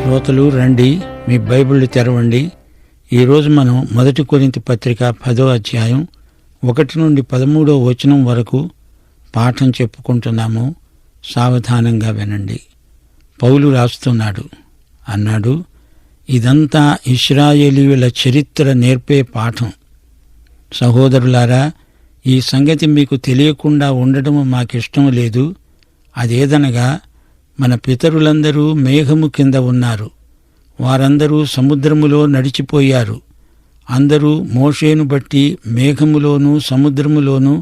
శ్రోతలు రండి, మీ బైబిళ్ళు తెరవండి. ఈరోజు మనం 1 కొరింథీ పత్రిక 10వ అధ్యాయం 1 నుండి 13వ వచనం వరకు పాఠం చెప్పుకుంటున్నాము. సావధానంగా వినండి. పౌలు రాస్తున్నాడు, అన్నాడు, ఇదంతా ఇశ్రాయేలీయుల చరిత్ర నేర్పే పాఠం. సహోదరులారా, ఈ సంగతి మీకు తెలియకుండా ఉండడం మాకిష్టం లేదు. అదేదనగా, మన పితరులందరూ మేఘము కింద ఉన్నారు. వారందరూ సముద్రములో నడిచిపోయారు. అందరూ మోషేను బట్టి మేఘములోనూ సముద్రములోనూ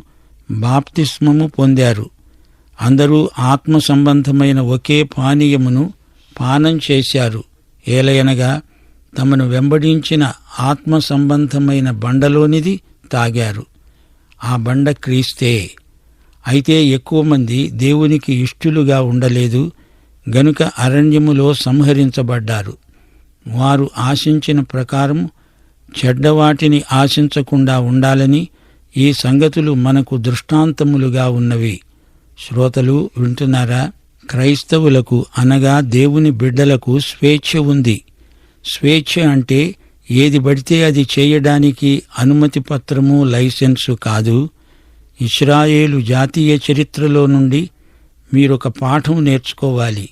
బాప్తిస్మము పొందారు. అందరూ ఆత్మ సంబంధమైన ఒకే పానీయమును పానం చేశారు. ఏలయనగా తమను వెంబడించిన ఆత్మ సంబంధమైన బండలోనిది తాగారు. ఆ బండ క్రీస్తే. అయితే ఎక్కువ మంది దేవునికి ఇష్టులుగా ఉండలేదు గనుక అరణ్యములో సంహరించబడ్డారు. వారు ఆశించిన ప్రకారం చెడ్డవాటిని ఆశించకుండా ఉండాలని ఈ సంగతులు మనకు దృష్టాంతములుగా ఉన్నవి. శ్రోతలు వింటున్నారా? క్రైస్తవులకు అనగా దేవుని బిడ్డలకు స్వేచ్ఛ ఉంది. స్వేచ్ఛ అంటే ఏది పడితే అది చేయడానికి అనుమతి పత్రము, లైసెన్సు కాదు. ఇశ్రాయేలు జాతీయ చరిత్రలో నుండి మీరొక పాఠం నేర్చుకోవాలి.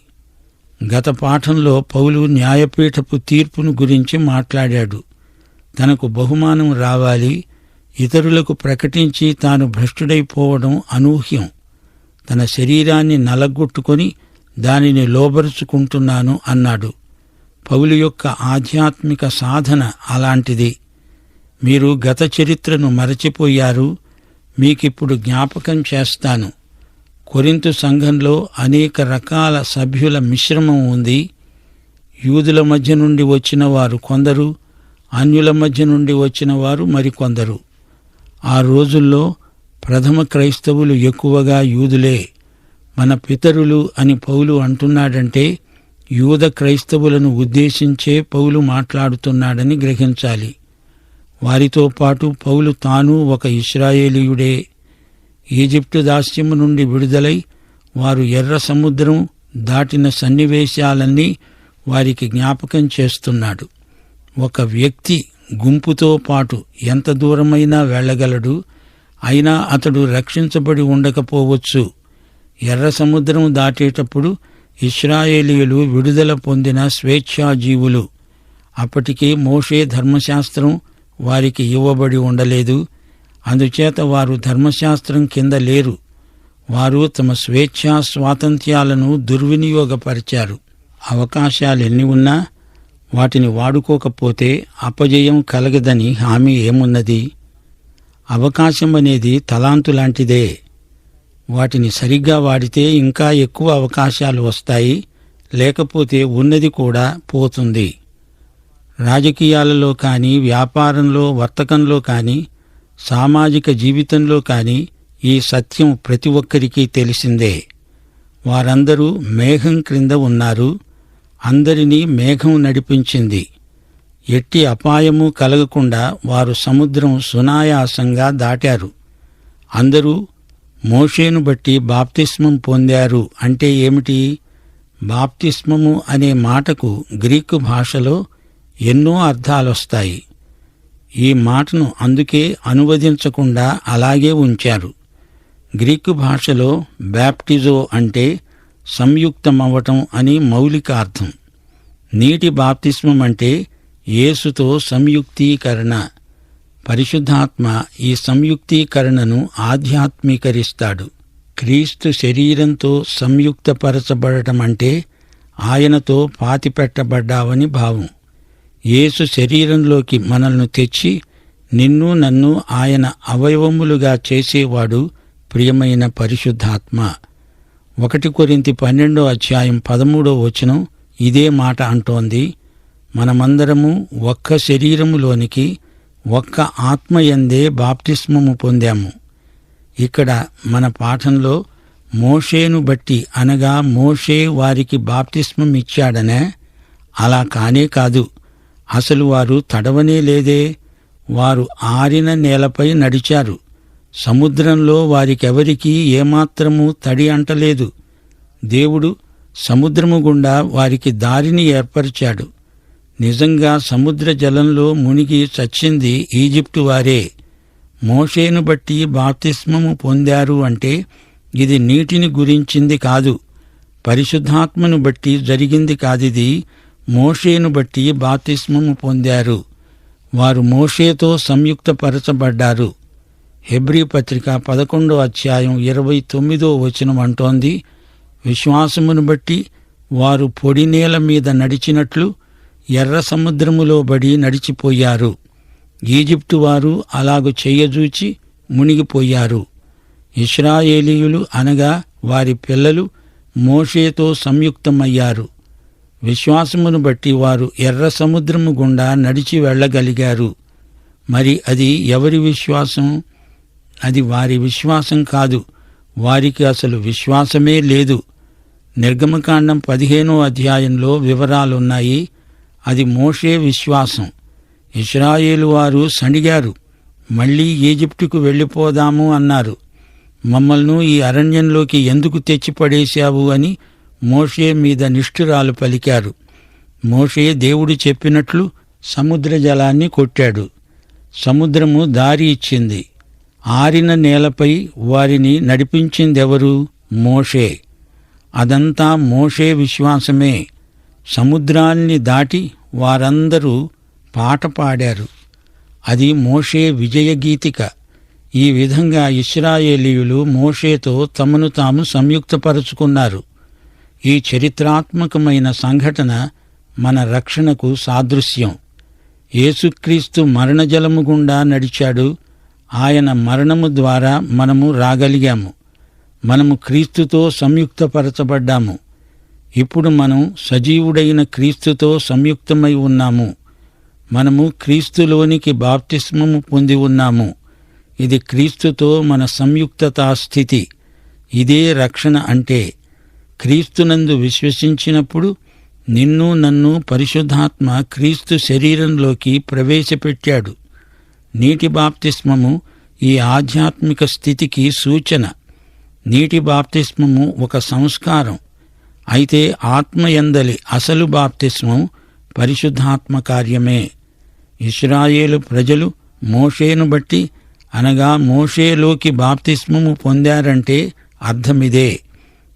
గత పాఠంలో పౌలు న్యాయపీఠపు తీర్పును గురించి మాట్లాడాడు. తనకు బహుమానం రావాలి, ఇతరులకు ప్రకటించి తాను భ్రష్టుడైపోవడం అనూహ్యం. తన శరీరాన్ని నలగొట్టుకొని దానిని లోబరుచుకుంటున్నాను అన్నాడు. పౌలు యొక్క ఆధ్యాత్మిక సాధన అలాంటిది. మీరు గత చరిత్రను మరచిపోయారు. మీకిప్పుడు జ్ఞాపకం చేస్తాను. కొరింథు సంఘంలో అనేక రకాల సభ్యుల మిశ్రమం ఉంది. యూదుల మధ్య నుండి వచ్చిన వారు కొందరు, అన్యుల మధ్య నుండి వచ్చిన వారు మరికొందరు. ఆ రోజుల్లో ప్రథమ క్రైస్తవులు ఎక్కువగా యూదులే. మన పితరులు అని పౌలు అంటున్నాడంటే యూద క్రైస్తవులను ఉద్దేశించే పౌలు మాట్లాడుతున్నాడని గ్రహించాలి. వారితో పాటు పౌలు తాను ఒక ఇశ్రాయేలీయుడే. ఈజిప్టు దాస్యము నుండి విడుదలై వారు ఎర్ర సముద్రం దాటిన సన్నివేశాలన్నీ వారికి జ్ఞాపకం చేస్తున్నాడు. ఒక వ్యక్తి గుంపుతో పాటు ఎంత దూరమైనా వెళ్ళగలడు. అయినా అతడు రక్షించబడి ఉండకపోవచ్చు. ఎర్ర సముద్రం దాటేటప్పుడు ఇశ్రాయేలీయులు విడుదల పొందిన స్వేచ్ఛాజీవులు. అప్పటికే మోషే ధర్మశాస్త్రం వారికి ఇవ్వబడి ఉండలేదు. అందుచేత వారు ధర్మశాస్త్రం కింద లేరు. వారు తమ స్వేచ్ఛా స్వాతంత్ర్యాలను దుర్వినియోగపరిచారు. అవకాశాలెన్ని ఉన్నా వాటిని వాడుకోకపోతే అపజయం కలగదని హామీ ఏమున్నది? అవకాశం అనేది తలాంతు లాంటిదే. వాటిని సరిగ్గా వాడితే ఇంకా ఎక్కువ అవకాశాలు వస్తాయి. లేకపోతే ఉన్నది కూడా పోతుంది. రాజకీయాలలో కానీ, వ్యాపారంలో, వర్తకంలో కానీ, సామాజిక జీవితంలో కానీ ఈ సత్యం ప్రతి ఒక్కరికీ తెలిసిందే. వారందరూ మేఘం క్రింద ఉన్నారు. అందరినీ మేఘం నడిపించింది. ఎట్టి అపాయము కలగకుండా వారు సముద్రం సునాయాసంగా దాటారు. అందరూ మోషేను బట్టి బాప్తిస్మం పొందారు అంటే ఏమిటి? బాప్తిస్మము అనే మాటకు గ్రీకు భాషలో ఎన్నో అర్థాలొస్తాయి. ఈ మాటను అందుకే అనువదించకుండా అలాగే ఉంచారు. గ్రీకు భాషలో బ్యాప్టిజో అంటే సంయుక్తమవ్వటం అని మౌలిక అర్థం. నీటి బాప్తిస్మం అంటే యేసుతో సంయుక్తీకరణ. పరిశుద్ధాత్మ ఈ సంయుక్తీకరణను ఆధ్యాత్మీకరిస్తాడు. క్రీస్తు శరీరంతో సంయుక్తపరచబడటం అంటే ఆయనతో పాతిపెట్టబడ్డావని భావం. యేసు శరీరంలోకి మనల్ని తెచ్చి నిన్ను నన్ను ఆయన అవయవములుగా చేసేవాడు ప్రియమైన పరిశుద్ధాత్మ. 1 కొరింథీ 12వ అధ్యాయం 13వ వచనం ఇదే మాట అంటోంది. మనమందరము ఒక్క శరీరములోనికి ఒక్క ఆత్మయందే బాప్తిస్మము పొందాము. ఇక్కడ మన పాఠంలో మోషేను బట్టి అనగా మోషే వారికి బాప్తిస్మం ఇచ్చాడనే? అలా కానే కాదు. అసలు వారు తడవనే లేదే. వారు ఆరిన నేలపై నడిచారు. సముద్రంలో వారికెవరికీ ఏమాత్రమూ తడి అంటలేదు. దేవుడు సముద్రము గుండా వారికి దారిని ఏర్పరిచాడు. నిజంగా సముద్ర జలంలో మునిగి చచ్చింది ఈజిప్టు వారే. మోషేను బట్టి బాప్తిస్మము పొందారు అంటే ఇది నీటిని గురించింది కాదు, పరిశుద్ధాత్మను బట్టి జరిగింది కాదిది. మోషేను బట్టి బాప్తిస్మము పొందారు. వారు మోషేతో సంయుక్తపరచబడ్డారు. హెబ్రీ పత్రిక 11వ అధ్యాయం 29వ వచనం అంటోంది, విశ్వాసమును బట్టి వారు పొడి నేల మీద నడిచినట్లు ఎర్ర సముద్రములో బడి నడిచిపోయారు. ఈజిప్టు వారు అలాగు చెయ్యజూచి మునిగిపోయారు. ఇశ్రాయేలీయులు అనగా వారి పిల్లలు మోషేతో సంయుక్తమయ్యారు. విశ్వాసమును బట్టి వారు ఎర్ర సముద్రము గుండా నడిచి వెళ్ళగలిగారు. మరి అది ఎవరి విశ్వాసం? అది వారి విశ్వాసం కాదు. వారికి అసలు విశ్వాసమే లేదు. నిర్గమకాండం 15వ అధ్యాయంలో వివరాలున్నాయి. అది మోషే విశ్వాసం. ఇశ్రాయేలు వారు సణిగారు. మళ్లీ ఈజిప్టుకు వెళ్ళిపోదాము అన్నారు. మమ్మల్ని ఈ అరణ్యంలోకి ఎందుకు తెచ్చిపడేశావు అని మోషే మీద నిష్ఠురాలు పలికారు. మోషే దేవుడు చెప్పినట్లు సముద్ర జలాన్ని కొట్టాడు. సముద్రము దారి ఇచ్చింది. ఆరిన నేలపై వారిని నడిపించిందెవరు? మోషే. అదంతా మోషే విశ్వాసమే. సముద్రాన్ని దాటి వారందరూ పాట పాడారు. అది మోషే విజయగీతిక. ఈ విధంగా ఇశ్రాయేలీయులు మోషేతో తమను తాము సంయుక్తపరుచుకున్నారు. ఈ చరిత్రాత్మకమైన సంఘటన మన రక్షణకు సాదృశ్యం. యేసుక్రీస్తు మరణజలము గుండా నడిచాడు. ఆయన మరణము ద్వారా మనము రాగలిగాము. మనము క్రీస్తుతో సంయుక్తపరచబడ్డాము. ఇప్పుడు మనం సజీవుడైన క్రీస్తుతో సంయుక్తమై ఉన్నాము. మనము క్రీస్తులోనికి బాప్తిస్మము పొంది ఉన్నాము. ఇది క్రీస్తుతో మన సంయుక్తతా స్థితి. ఇదే రక్షణ అంటే. క్రీస్తునందు విశ్వసించినప్పుడు నిన్ను నన్ను పరిశుద్ధాత్మ క్రీస్తు శరీరంలోకి ప్రవేశపెట్టాడు. నీటి బాప్తిస్మము ఈ ఆధ్యాత్మిక స్థితికి సూచన. నీటి బాప్తిస్మము ఒక సంస్కారం. అయితే ఆత్మయందలి అసలు బాప్తిస్మం పరిశుద్ధాత్మ కార్యమే. ఇశ్రాయేలు ప్రజలు మోషేను బట్టి అనగా మోషేలోకి బాప్తిస్మము పొందారంటే అర్థమిదే.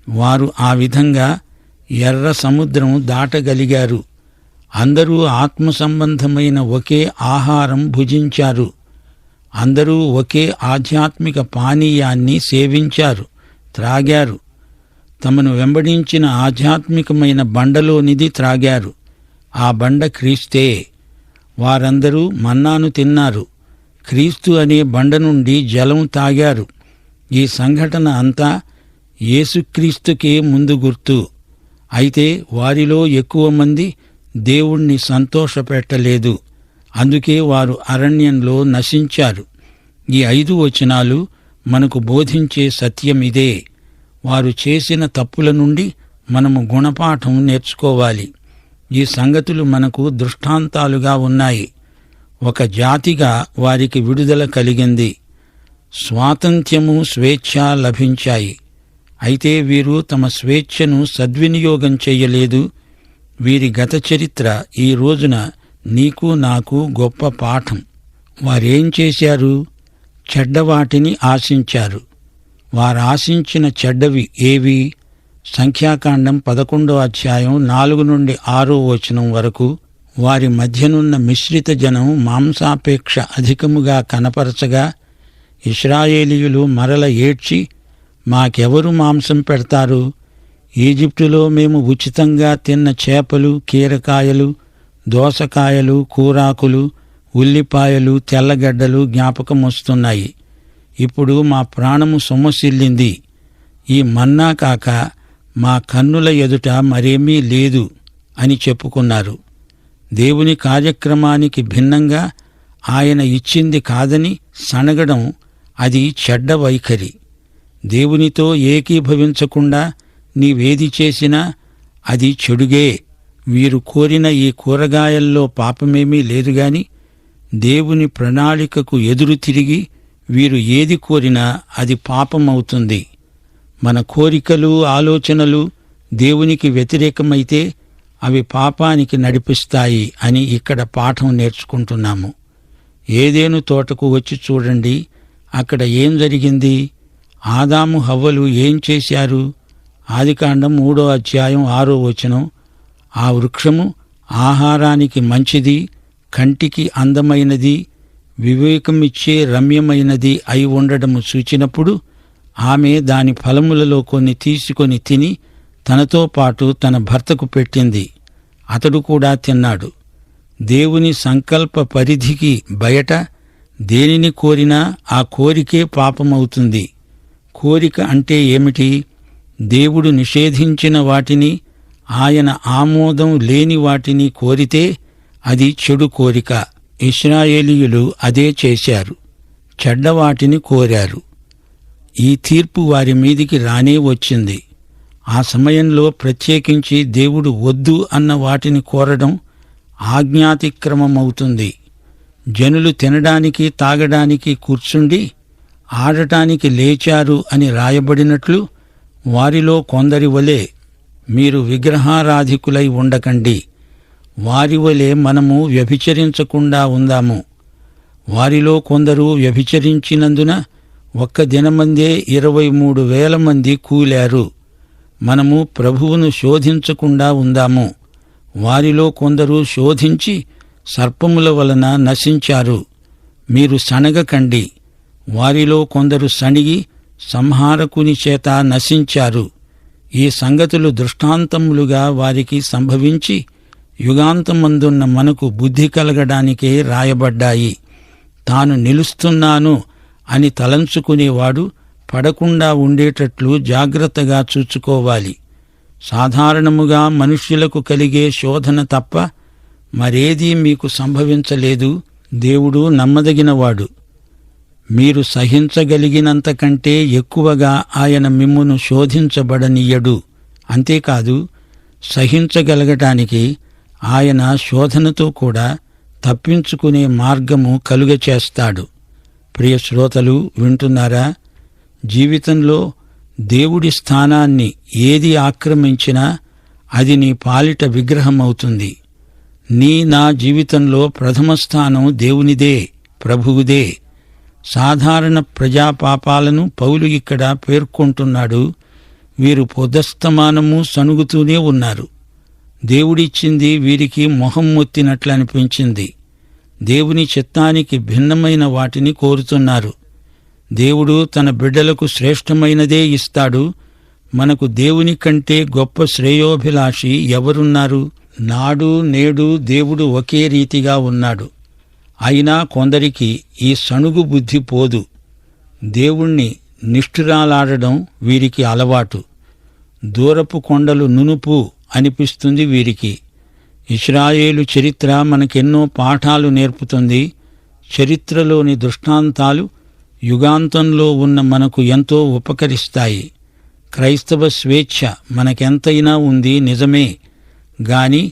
వారు ఆ విధంగా ఎర్ర సముద్రం దాటగలిగారు. అందరూ ఆత్మ సంబంధమైన ఒకే ఆహారం భుజించారు. అందరూ ఒకే ఆధ్యాత్మిక పానీయాన్ని సేవించారు, త్రాగారు. తమను వెంబడించిన ఆధ్యాత్మికమైన బండలోనిది త్రాగారు. ఆ బండ క్రీస్తే. వారందరూ మన్నాను తిన్నారు. క్రీస్తు అనే బండ నుండి జలం తాగారు. ఈ సంఘటన అంతా యేసుక్రీస్తుకే ముందు గుర్తు. అయితే వారిలో ఎక్కువ మంది దేవుణ్ణి సంతోషపెట్టలేదు. అందుకే వారు అరణ్యంలో నశించారు. ఈ 5 వచనాలు మనకు బోధించే సత్యమిదే. వారు చేసిన తప్పుల నుండి మనము గుణపాఠం నేర్చుకోవాలి. ఈ సంగతులు మనకు దృష్టాంతాలుగా ఉన్నాయి. ఒక జాతిగా వారికి విడుదల కలిగింది. స్వాతంత్ర్యము, స్వేచ్ఛ లభించాయి. అయితే వీరు తమ స్వేచ్ఛను సద్వినియోగం చెయ్యలేదు. వీరి గత చరిత్ర ఈ రోజున నీకు నాకు గొప్ప పాఠం. వారేం చేశారు? చెడ్డవాటిని ఆశించారు. వారాశించిన చెడ్డవి ఏవి? సంఖ్యాకాండం 11వ అధ్యాయం 4 నుండి 6వ వచనం వరకు వారి మధ్యనున్న మిశ్రిత జనం మాంసాపేక్ష అధికముగా కనపరచగా ఇశ్రాయేలీయులు మరల ఏడ్చి, మాకెవరు మాంసం పెడతారు? ఈజిప్టులో మేము ఉచితంగా తిన్న చేపలు, కీరకాయలు, దోసకాయలు, కూరాకులు, ఉల్లిపాయలు, తెల్లగడ్డలు జ్ఞాపకం వస్తున్నాయి. ఇప్పుడు మా ప్రాణము సొమ్మసిల్లింది. ఈ మన్నా కాక మా కన్నుల ఎదుట మరేమీ లేదు అని చెప్పుకున్నారు. దేవుని కార్యక్రమానికి భిన్నంగా ఆయన ఇచ్చింది కాదని సనగడం అది చెడ్డ వైఖరి. దేవునితో ఏకీభవించకుండా నీవేది చేసినా అది చెడుగే. వీరు కోరిన ఈ కూరగాయల్లో పాపమేమీ లేదుగాని దేవుని ప్రణాళికకు ఎదురు తిరిగి వీరు ఏది కోరినా అది పాపమవుతుంది. మన కోరికలు, ఆలోచనలు దేవునికి వ్యతిరేకమైతే అవి పాపానికి నడిపిస్తాయి అని ఇక్కడ పాఠం నేర్చుకుంటున్నాము. ఏదెను తోటకు వచ్చి చూడండి, అక్కడ ఏం జరిగింది? ఆదాము హవ్వలు ఏం చేశారు? ఆదికాండం 3వ అధ్యాయం 6వ వచనం, ఆ వృక్షము ఆహారానికి మంచిది, కంటికి అందమైనది, వివేకమిచ్చే రమ్యమైనది అయి ఉండడము చూచినప్పుడు ఆమె దాని ఫలములలో కొన్ని తీసుకొని తిని తనతో పాటు తన భర్తకు పెట్టింది. అతడు కూడా తిన్నాడు. దేవుని సంకల్ప పరిధికి బయట దేనిని కోరినా ఆ కోరికే పాపమవుతుంది. కోరిక అంటే ఏమిటి? దేవుడు నిషేధించిన వాటిని, ఆయన ఆమోదం లేని వాటిని కోరితే అది చెడు కోరిక. ఇశ్రాయేలీయులు అదే చేశారు. చెడ్డవాటిని కోరారు. ఈ తీర్పు వారి మీదికి రానే వచ్చింది. ఆ సమయంలో ప్రత్యేకించి దేవుడు వద్దు అన్న వాటిని కోరడం ఆజ్ఞాతిక్రమమవుతుంది. జనులు తినడానికి తాగడానికి కూర్చుండి ఆడటానికి లేచారు అని రాయబడినట్లు వారిలో కొందరి వలె మీరు విగ్రహారాధికులై ఉండకండి. వారి వలె మనము వ్యభిచరించకుండా ఉందాము. వారిలో కొందరు వ్యభిచరించినందున ఒక్క దినమందే 23,000 మంది కూలారు. మనము ప్రభువును శోధించకుండా ఉందాము. వారిలో కొందరు శోధించి సర్పముల వలన నశించారు. మీరు సణగకండి. వారిలో కొందరు సణిగి సంహారకుని చేత నశించారు. ఈ సంగతులు దృష్టాంతములుగా వారికి సంభవించి యుగాంతమందున్న మనకు బుద్ధి కలగడానికే రాయబడ్డాయి. తాను నిలుస్తున్నాను అని తలంచుకునేవాడు పడకుండా ఉండేటట్లు జాగ్రత్తగా చూచుకోవాలి. సాధారణముగా మనుష్యులకు కలిగే శోధన తప్ప మరేదీ మీకు సంభవించలేదు. దేవుడు నమ్మదగినవాడు. మీరు సహించగలిగినంతకంటే ఎక్కువగా ఆయన మిమ్మును శోధించబడనీయడు. అంతేకాదు, సహించగలగటానికి ఆయన శోధనతో కూడా తప్పించుకునే మార్గము కలుగచేస్తాడు. ప్రియ శ్రోతలు, వింటున్నారా? జీవితంలో దేవుడి స్థానాన్ని ఏది ఆక్రమించినా అది నీ పాలిట విగ్రహమవుతుంది. నా జీవితంలో ప్రథమ స్థానం దేవునిదే, ప్రభువుదే. సాధారణ ప్రజాపాపాలను పౌలు ఇక్కడ పేర్కొంటున్నాడు. వీరు పొద్దస్తమానము సణుగుతూనే ఉన్నారు. దేవుడిచ్చింది వీరికి మొహం మొత్తినట్లనిపించింది. దేవుని చిత్తానికి భిన్నమైన వాటిని కోరుతున్నారు. దేవుడు తన బిడ్డలకు శ్రేష్టమైనదే ఇస్తాడు. మనకు దేవుని కంటే గొప్ప శ్రేయోభిలాషి ఎవరున్నారు? నాడు నేడు దేవుడు ఒకే రీతిగా ఉన్నాడు. అయినా కొందరికి ఈ సణుగు బుద్ధి పోదు. దేవుణ్ణి నిష్ఠురాలాడడం వీరికి అలవాటు. దూరపు కొండలు నునుపు అనిపిస్తుంది వీరికి. ఇశ్రాయేలు చరిత్ర మనకెన్నో పాఠాలు నేర్పుతుంది. చరిత్రలోని దృష్టాంతాలు యుగాంతంలో ఉన్న మనకు ఎంతో ఉపకరిస్తాయి. క్రైస్తవ స్వేచ్ఛ మనకెంతైనా ఉంది, నిజమే. గాని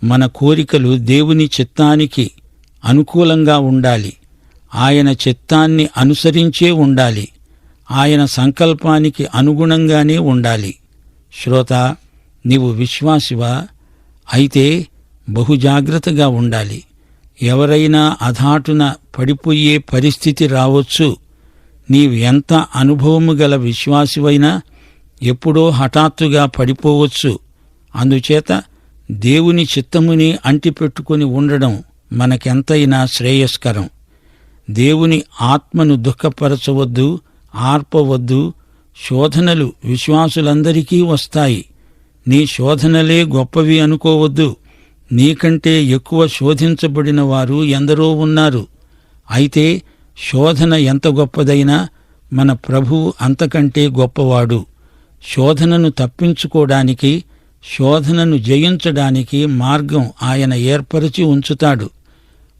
మన కోరికలు దేవుని చిత్తానికి అనుకూలంగా ఉండాలి. ఆయన చిత్తాన్ని అనుసరించే ఉండాలి. ఆయన సంకల్పానికి అనుగుణంగానే ఉండాలి. శ్రోత, నీవు విశ్వాసివా? అయితే బహుజాగ్రత్తగా ఉండాలి. ఎవరైనా అధాటున పడిపోయే పరిస్థితి రావచ్చు. నీవు ఎంత అనుభవము గల విశ్వాసివైనా ఎప్పుడో హఠాత్తుగా పడిపోవచ్చు. అందుచేత దేవుని చిత్తముని అంటిపెట్టుకుని ఉండడం మనకెంతైనా శ్రేయస్కరం. దేవుని ఆత్మను దుఃఖపరచవద్దు, ఆర్పవద్దు. శోధనలు విశ్వాసులందరికీ వస్తాయి. నీ శోధనలే గొప్పవి అనుకోవద్దు. నీకంటే ఎక్కువ శోధించబడిన వారు ఎందరో ఉన్నారు. అయితే శోధన ఎంత గొప్పదైనా మన ప్రభువు అంతకంటే గొప్పవాడు. శోధనను తప్పించుకోవడానికి, శోధనను జయించడానికి మార్గం ఆయన ఏర్పరిచి ఉంచుతాడు.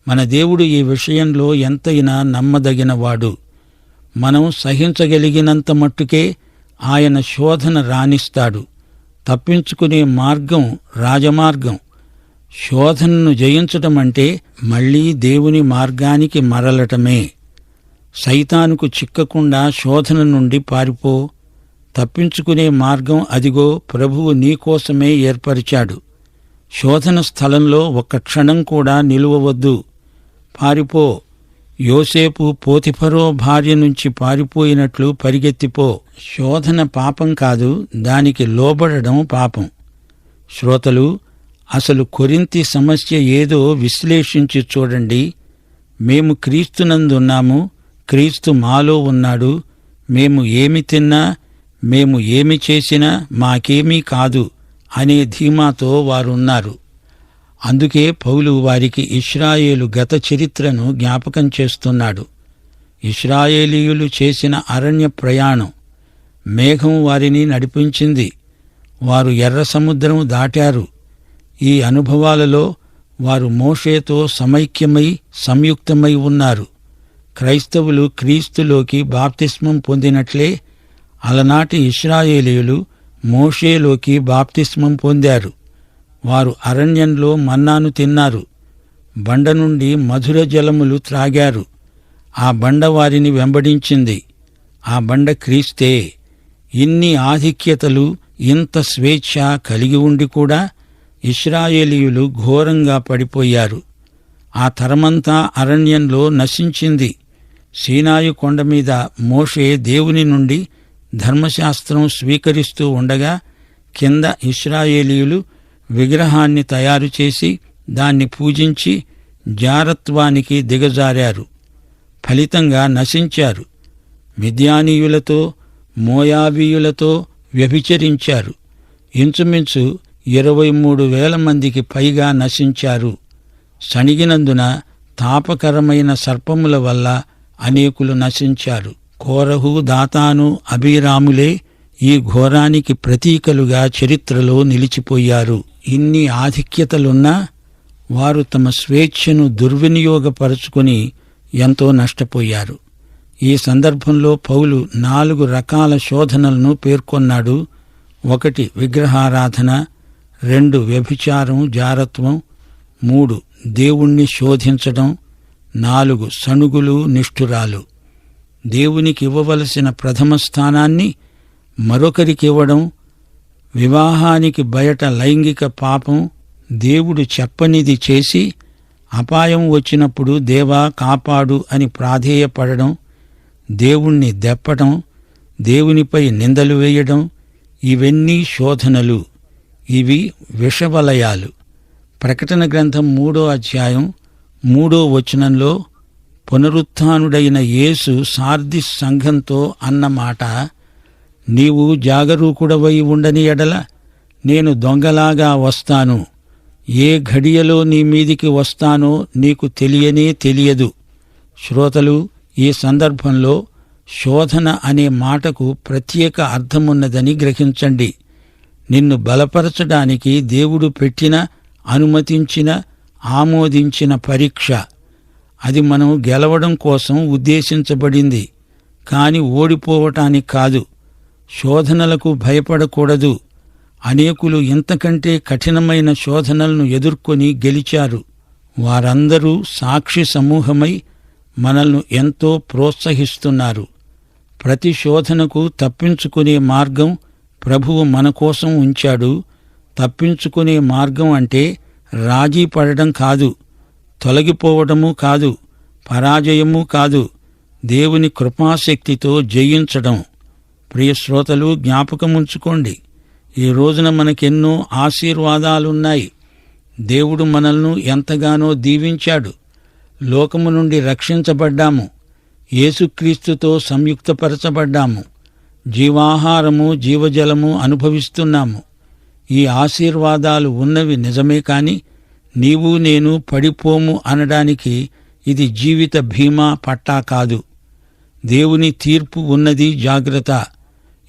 మన దేవుడు ఈ విషయంలో ఎంతైనా నమ్మదగినవాడు. మనం సహించగలిగినంత మట్టుకే ఆయన శోధన రానిస్తాడు. తప్పించుకునే మార్గం రాజమార్గం. శోధనను జయించటమంటే మళ్లీ దేవుని మార్గానికి మరలటమే. సైతానుకు చిక్కకుండా శోధన నుండి పారిపో. తప్పించుకునే మార్గం అదిగో ప్రభువు నీకోసమే ఏర్పరిచాడు. శోధన స్థలంలో ఒక్క క్షణం కూడా నిలువవద్దు. పారిపో. యోసేపు పోతిఫరో భార్య నుంచి పారిపోయినట్లు పరిగెత్తిపో. శోధన పాపం కాదు, దానికి లోబడడం పాపం. శ్రోతలు, అసలు కొరింథీ సమస్య ఏదో విశ్లేషించి చూడండి. మేము క్రీస్తునందున్నాము, క్రీస్తు మాలో ఉన్నాడు. మేము ఏమి తిన్నా, మేము ఏమి చేసినా మాకేమీ కాదు అనే ధీమాతో వారున్నారు. అందుకే పౌలు వారికి ఇశ్రాయేలు గత చరిత్రను జ్ఞాపకం చేస్తున్నాడు. ఇశ్రాయేలీయులు చేసిన అరణ్య ప్రయాణం, మేఘం వారిని నడిపించింది. వారు ఎర్ర సముద్రం దాటారు. ఈ అనుభవాలలో వారు మోషేతో సమైక్యమై సంయుక్తమై ఉన్నారు. క్రైస్తవులు క్రీస్తులోకి బాప్తిస్మం పొందినట్లే అలనాటి ఇశ్రాయేలీయులు మోషేలోకి బాప్తిస్మం పొందారు. వారు అరణ్యంలో మన్నాను తిన్నారు. బండ నుండి మధుర జలములు త్రాగారు. ఆ బండ వారిని వెంబడించింది. ఆ బండ క్రీస్తే. ఇన్ని ఆధిక్యతలు, ఇంత స్వేచ్ఛ కలిగి ఉండి కూడా ఇశ్రాయేలీయులు ఘోరంగా పడిపోయారు. ఆ తరమంతా అరణ్యంలో నశించింది. సీనాయి కొండ మీద మోషే దేవుని నుండి ధర్మశాస్త్రం స్వీకరిస్తూ ఉండగా కింద ఇశ్రాయేలీయులు విగ్రహాన్ని తయారు చేసి దాన్ని పూజించి జారత్వానికి దిగజారారు. ఫలితంగా నశించారు. మిద్యానీయులతో, మోయాబీయులతో వ్యభిచరించారు. ఇంచుమించు 23,000 మందికి పైగా నశించారు. సణిగినందున తాపకరమైన సర్పముల వల్ల అనేకులు నశించారు. కోరహు, దాతాను, అబీరాములే ఈ ఘోరానికి ప్రతీకలుగా చరిత్రలో నిలిచిపోయారు. ఇన్ని ఆధిక్యతలున్నా వారు తమ స్వేచ్ఛను దుర్వినియోగపరుచుకుని ఎంతో నష్టపోయారు. ఈ సందర్భంలో పౌలు 4 రకాల శోధనలను పేర్కొన్నాడు. 1 విగ్రహారాధన, 2 వ్యభిచారం, జారత్వం, 3 దేవుణ్ణి శోధించడం, 4 సణుగులు, నిష్ఠురాలు. దేవునికి ఇవ్వవలసిన ప్రథమ స్థానాన్ని మరొకరికివ్వడం, వివాహానికి బయట లైంగిక పాపం, దేవుడు చెప్పనిది చేసి అపాయం వచ్చినప్పుడు దేవా కాపాడు అని ప్రాధేయపడడం, దేవుణ్ణి దెప్పడం, దేవునిపై నిందలు వేయడం, ఇవన్నీ శోధనలు. ఇవి విషవలయాలు. ప్రకటన గ్రంథం 3వ అధ్యాయం 3వ వచనంలో పునరుత్థానుడైన యేసు సార్దిస్ సంఘంతో అన్నమాట, నీవు జాగరూకుడవై ఉండని ఎడల నేను దొంగలాగా వస్తాను. ఏ ఘడియలో నీ మీదికి వస్తానో నీకు తెలియనే తెలియదు. శ్రోతలు, ఈ సందర్భంలో శోధన అనే మాటకు ప్రత్యేక అర్థమున్నదని గ్రహించండి. నిన్ను బలపరచడానికి దేవుడు పెట్టిన, అనుమతించిన, ఆమోదించిన పరీక్ష. అది మనం గెలవడం కోసం ఉద్దేశించబడింది, కాని ఓడిపోవటానికి కాదు. శోధనలకు భయపడకూడదు. అనేకులు ఇంతకంటే కఠినమైన శోధనలను ఎదుర్కొని గెలిచారు. వారందరూ సాక్షి సమూహమై మనల్ని ఎంతో ప్రోత్సహిస్తున్నారు. ప్రతి శోధనకు తప్పించుకునే మార్గం ప్రభువు మన కోసం ఉంచాడు. తప్పించుకునే మార్గం అంటే రాజీ పడడం కాదు, తొలగిపోవడము కాదు, పరాజయము కాదు, దేవుని కృపాశక్తితో జయించడం. ప్రియ శ్రోతలు, జ్ఞాపకముంచుకోండి, ఈ రోజున మనకెన్నో ఆశీర్వాదాలున్నాయి. దేవుడు మనల్ని ఎంతగానో దీవించాడు. లోకము నుండి రక్షించబడ్డాము. యేసుక్రీస్తుతో సంయుక్తపరచబడ్డాము. జీవాహారము, జీవజలము అనుభవిస్తున్నాము. ఈ ఆశీర్వాదాలు ఉన్నవి నిజమే, కాని నీవు నేను పడిపోము అనడానికి ఇది జీవిత బీమా పట్టా కాదు. దేవుని తీర్పు ఉన్నది, జాగ్రత్త.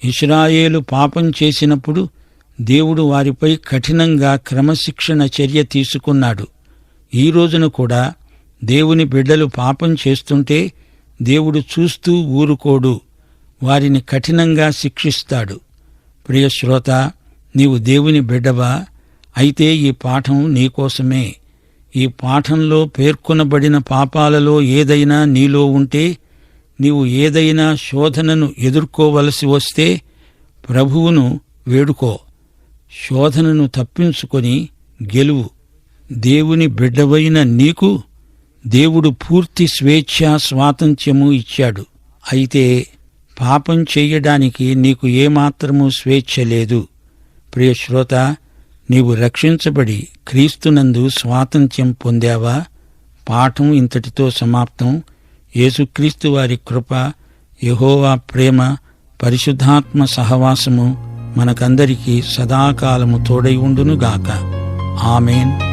ఇశ్రాయేలు పాపం చేసినప్పుడు దేవుడు వారిపై కఠినంగా క్రమశిక్షణ చర్య తీసుకున్నాడు. ఈ రోజున కూడా దేవుని బిడ్డలు పాపం చేస్తుంటే దేవుడు చూస్తూ ఊరుకోడు, వారిని కఠినంగా శిక్షిస్తాడు. ప్రియ శ్రోత, నీవు దేవుని బిడ్డవా? అయితే ఈ పాఠం నీకోసమే. ఈ పాఠంలో పేర్కొనబడిన పాపాలలో ఏదైనా నీలో ఉంటే, నీవు ఏదైనా శోధనను ఎదుర్కోవలసి వస్తే ప్రభువును వేడుకో. శోధనను తప్పించుకొని గెలువు. దేవుని బిడ్డవైన నీకు దేవుడు పూర్తి స్వేచ్ఛా స్వాతంత్ర్యము ఇచ్చాడు. అయితే పాపం చెయ్యడానికి నీకు ఏమాత్రమూ స్వేచ్ఛ లేదు. ప్రియశ్రోత, నీవు రక్షించబడి క్రీస్తునందు స్వాతంత్ర్యం పొందావా? పాఠం ఇంతటితో సమాప్తం. యేసుక్రీస్తు వారి కృప, యెహోవా ప్రేమ, పరిశుద్ధాత్మ సహవాసము మనకందరికీ సదాకాలము తోడై ఉండునుగాక. ఆమేన్.